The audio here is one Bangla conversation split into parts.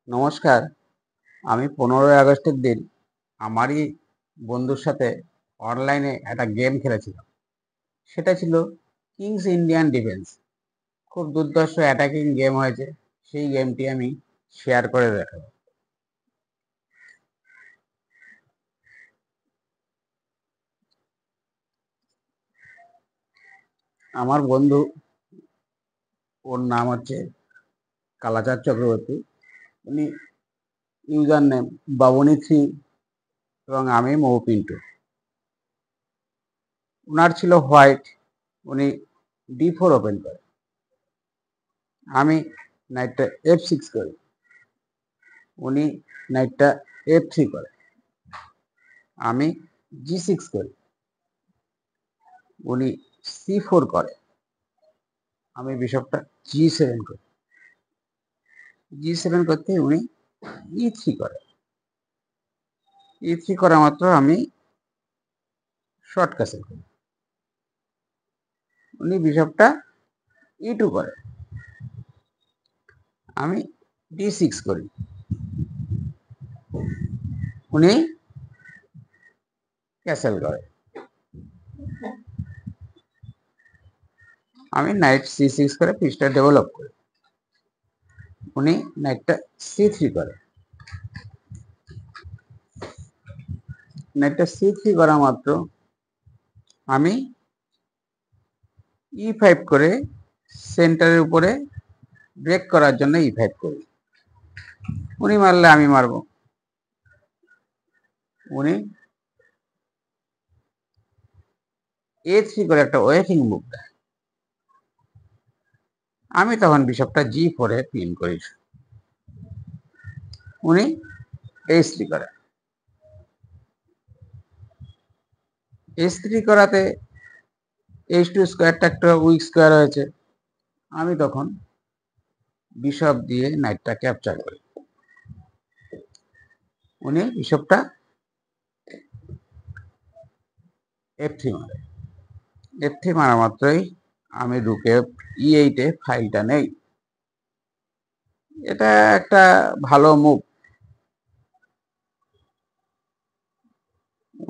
নমস্কার। আমি 15ই আগস্টের দিন আমারই বন্ধুর সাথে অনলাইনে একটা গেম খেলেছিলাম। সেটা ছিল কিংস ইন্ডিয়ান ডিফেন্স। খুব দুর্ধর্ষ অ্যাটাকিং গেম হয়েছে। সেই গেমটি আমি শেয়ার করে দেখাবো। আমার বন্ধু, ওর নাম হচ্ছে কালাচাঁদ চক্রবর্তী। উনি ইউজার নেম বাবনী3 এবং আমি মৌ পিন্টু। ওনার ছিল হোয়াইট। উনি D4 ওপেন করে। আমি নাইটটা F6 করি। উনি নাইটটা F3 করে। আমি G6 করি। উনি C4 করে। আমি বিশপটা G7 করি। G7 করতে উনি E3 করে। E3 করা মাত্র আমি শর্ট ক্যাসেল করি। উনি বিশপটা E2 করে। আমি D6 করি। উনি ক্যাসেল করে। আমি নাইট C6 করে পিসটা ডেভেলপ করি। উনি নাইটটা C3 করে। নাইটটা C3 করা মাত্র আমি E5 করে সেন্টারের উপরে ব্রেক করার জন্য E5 করি। উনি মারলে আমি মারবো। উনি A3 করে একটা ওয়েটিং মুভ দেয়। আমি তখন বিশপটা G4 এ পিন করি। উনি H3 করে। H3 করাতে H2 স্কোয়ারটা একটা উইক স্কোয়ার হয়েছে। আমি তখন বিশপ দিয়ে নাইটটা ক্যাপচার করি। উনি বিশপটা F3 মারে। F3 মারা মাত্রই আমি রুকে E8 এ ফাইলটা নেই। এটা একটা ভালো মুভ।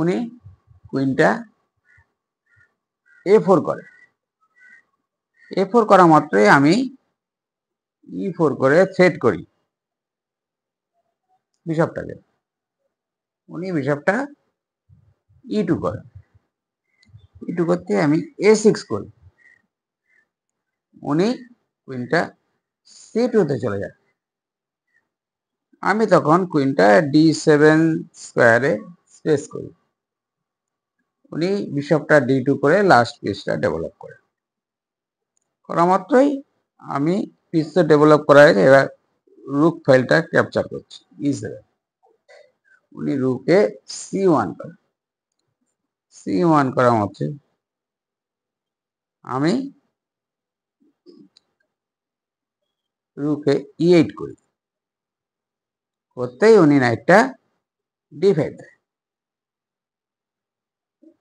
উনি কুইনটা A4 করে। A4 করা মাত্রই আমি E4 করে থ্রেট করি বিশপটাকে। উনি বিশপটা E2 করে। E2 করতে আমি A6 করি। উনি কুইনটা C2 তে চলে যায়। আমি তখন কুইনটা D7 স্কোয়ারে স্পেস করি। উনি বিশপটা D2 করে লাস্ট পিসটা ডেভেলপ করে। করা মাত্রই আমি পিসটা ডেভেলপ করা হয়েছে। এবার রুক ফাইলটা ক্যাপচার করছি E7। উনি রুকে C1 করে। C1 করা মাত্র আমি রুকে E8 করি। করতেই উনি নাইটটা D5 দেয়।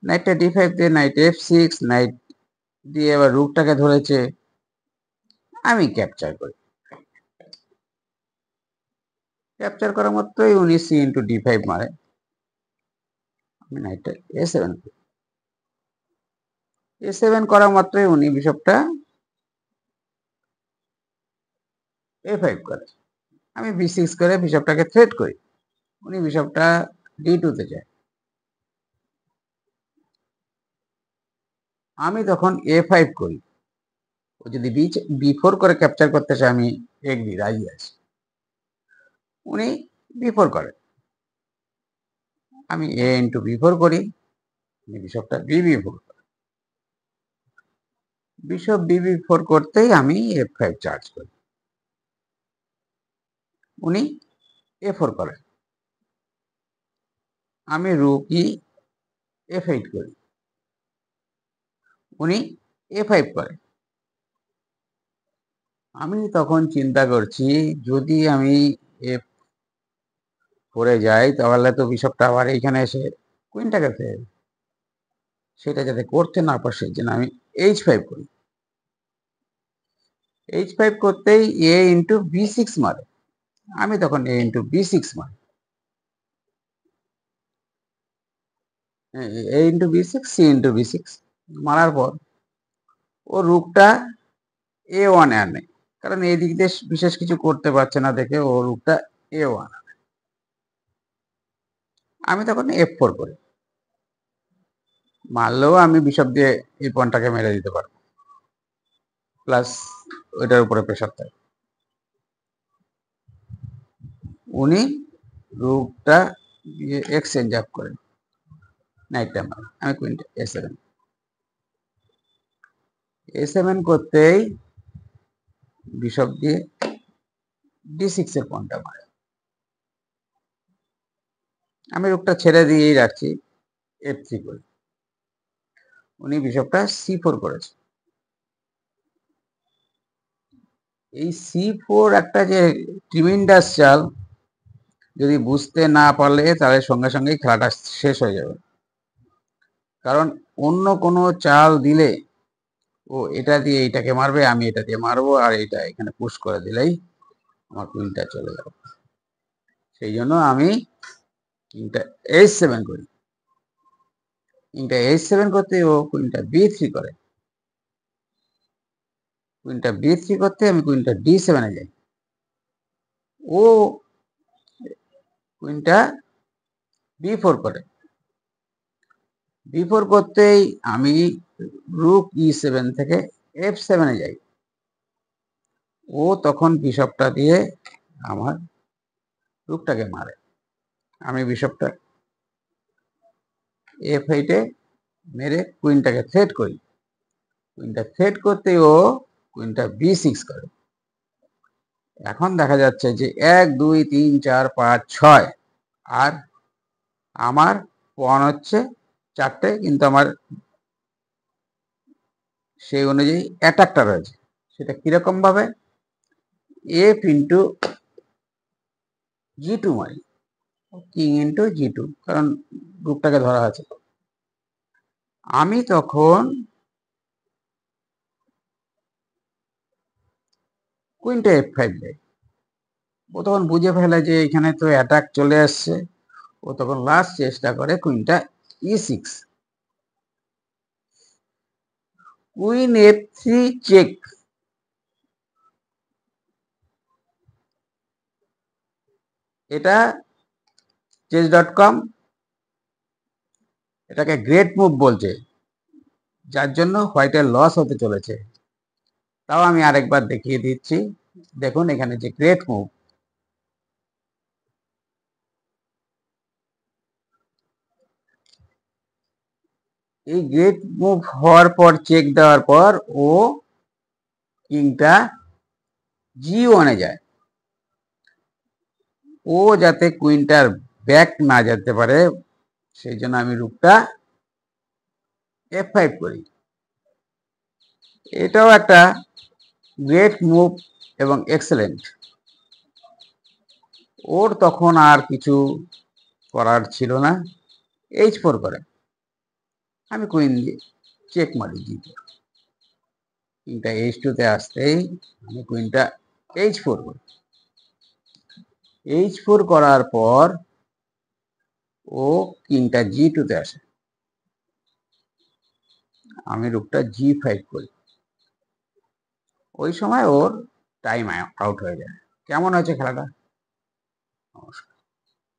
নাইটটা D5 দিয়ে নাইট F6, নাইট দিয়ে এবার রুকটাকে ধরেছে। আমি ক্যাপচার করি। ক্যাপচার করা মাত্রই উনি C ইন্টু D5 মারে। আমি নাইটটা A7 করি। A7 করা মাত্রই উনি বিশপটা A5 করে। আমি B6 করে বিশপটাকে থ্রেট করি। উনি বিশপটা D2 তে যায়। আমি তখন A5 করি। ও যদি B4 করে ক্যাপচার করতে চায় আমি এগ্রি, রাজি আছি। উনি B4 করে। আমি A ইন্টু B4 করি। উনি বিশপটা BB4 করে। বিশপ BB4 করতেই আমি F5 চার্জ করি। উনি A4 করে। আমি রুক F8 করি। উনি A5 করে। আমি তখন চিন্তা করছি যদি আমি F4 এ যাই তাহলে তো বিশপটা আবার এইখানে এসে কুইনটাকে ফেলে। সেটা যাতে করতে না পারে সেই জন্য আমি H5 করি। H5 করতেই A ইন্টু B6 মারে। আমি তখন a ইন্টু বি সিক্স মারি, a into B six, C into B six মারার পর ও রূপটা এ ওয়ানে আনে, কারণ এই দিক দিয়ে বিশেষ কিছু করতে পারছে না দেখে ও রূপটা এ ওয়ান আনে। আমি তখন এফ ফোর করি, মারলেও আমি বিশপ দিয়ে এই পয়েন্টটাকে মেরে দিতে পারবো, প্লাস ওইটার উপরে প্রেশার থাকে। উনি রুটটা দিয়ে এক্সচেঞ্জ আপ করেন নাইট টাইম, আমি কুইনটা এ7 করতেই বিশপ দিয়ে d6 এর পয়েন্টটা মারে। আমি রুটটা ছেড়ে দিয়েই রাখছি, f3 করি। উনি বিশপটা c4 করেছে। এই c4 একটা যে ট্রিমেন্ডাস চাল, যদি বুঝতে না পারলে তাহলে সঙ্গে সঙ্গেই খেলাটা শেষ হয়ে যাবে। কারণ অন্য কোনো চাল দিলে ও এটা দিয়ে এইটাকে মারবে, আমি এটা দিয়ে মারবো, আর এটা এখানে পুশ করে দিলেই আমার কুইনটা চলে যাবে। সেই জন্য আমি কুইনটা h7 করি। কুইনটা h7 করতে ও কুইনটা b3 করে। কুইনটা b3 করতে আমি কুইনটা d7 এ যাই। ও কুইনটা b4 করে। b4 করতেই আমি রুক e7 থেকে f7 এ যাই। ও তখন বিশপটা দিয়ে আমার রুকটাকে মারে। আমি বিশপটা f8 এ মেরে কুইনটাকে থ্রেট করি। কুইনটা থ্রেট করতেই ও কুইনটা b6 করে। এখন দেখা যাচ্ছে যে 1 2 3 4 5 6, আর আমার পণ হচ্ছে 4টে, কিন্তু আমার সেই অনুযায়ী অ্যাটাকটা রয়েছে। সেটা কিরকম ভাবে? f ইন্টু g2 মারি, কিং ইন্টু g2, কারণ গ্রুপটাকে ধরা আছে। আমি তখন কুইনটা f5 দেয়। ও তখন বুঝে ফেলে যে এখানে তো অ্যাটাক চলে আসছে। ও তখন লাস্ট চেষ্টা করে কুইনটা e6। Queen f3 check. এটা chess.com এটাকে গ্রেট মুভ বলছে, যার জন্য হোয়াইটের লস হতে চলেছে। তাও আমি আরেকবার দেখিয়ে দিচ্ছি। দেখুন এখানে যে গ্রেট মুভ, এই গ্রেট মুভ হওয়ার পর চেক দেওয়ার পর ও কিংটা g1 এ যায়। ও যাতে কুইনটার ব্যাক না যেতে পারে সেই জন্য আমি রুকটা f5 করি। এটাও একটা গ্রেট মুভ এবং এক্সেলেন্ট। ওর তখন আর কিছু করার ছিল না, h4 করে। আমি কুইন দিয়ে চেক মারি g4। কুইনটা h2 তে আসতেই আমি কুইনটা h4 করি। h4 করার পর ও কিংটা g2 তে আসে। আমি রুকটা g5 করি। ওই সময় ওর টাইম আউট হয়ে যায়। কেমন হয়েছে খেলাটা?